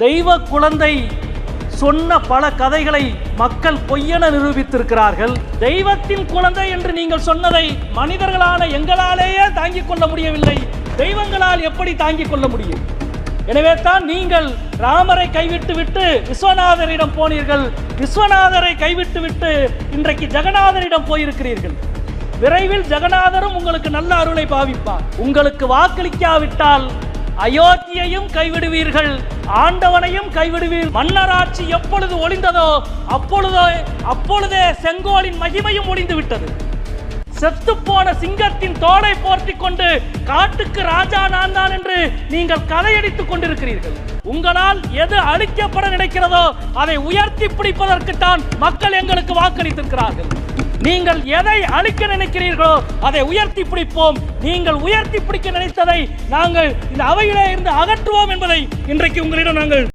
தெய்வ குழந்தை சொன்ன பல கதைகளை மக்கள் பொய்யென நிரூபித்திருக்கிறார்கள். தெய்வத்தின் குழந்தை என்று நீங்கள் சொன்னதை மனிதர்களான எங்களாலேயே தாங்கிக் கொள்ள முடியவில்லை, தெய்வங்களால் எப்படி தாங்கிக் கொள்ள முடியும்? எனவே தான் நீங்கள் ராமரை கைவிட்டு விட்டு விஸ்வநாதரிடம் போனீர்கள், விஸ்வநாதரை கைவிட்டு விட்டு இன்றைக்கு ஜெகநாதரிடம் போயிருக்கிறீர்கள். விரைவில் ஜெகநாதரும் உங்களுக்கு நல்ல அருளை பாவிப்பார். உங்களுக்கு வாக்களிக்காவிட்டால் அயோத்தியையும் கைவிடுவீர்கள், ஆண்டவனையும் கைவிடுவீர்கள். மன்னராட்சி எப்பொழுது ஒளிந்ததோ அப்பொழுதே செங்கோலின் மகிமையும் ஒளிந்து விட்டது. செத்துப்போன சிங்கத்தின் தோலை போர்த்திக் கொண்டு காட்டுக்கு ராஜா நான் தான் என்று நீங்கள் கதையடித்துக் கொண்டிருக்கிறீர்கள். உங்களால் எது அழிக்கப்பட நினைக்கிறதோ அதை உயர்த்தி பிடிப்பதற்குத்தான் மக்கள் எங்களுக்கு வாக்களித்திருக்கிறார்கள். நீங்கள் எதை அழிக்க நினைக்கிறீர்களோ அதை உயர்த்தி பிடிப்போம். நீங்கள் உயர்த்தி பிடிக்க நினைத்ததை நாங்கள் இந்த அவையிலே இருந்து அகற்றுவோம் என்பதை இன்றைக்கு உங்களிடம் நாங்கள்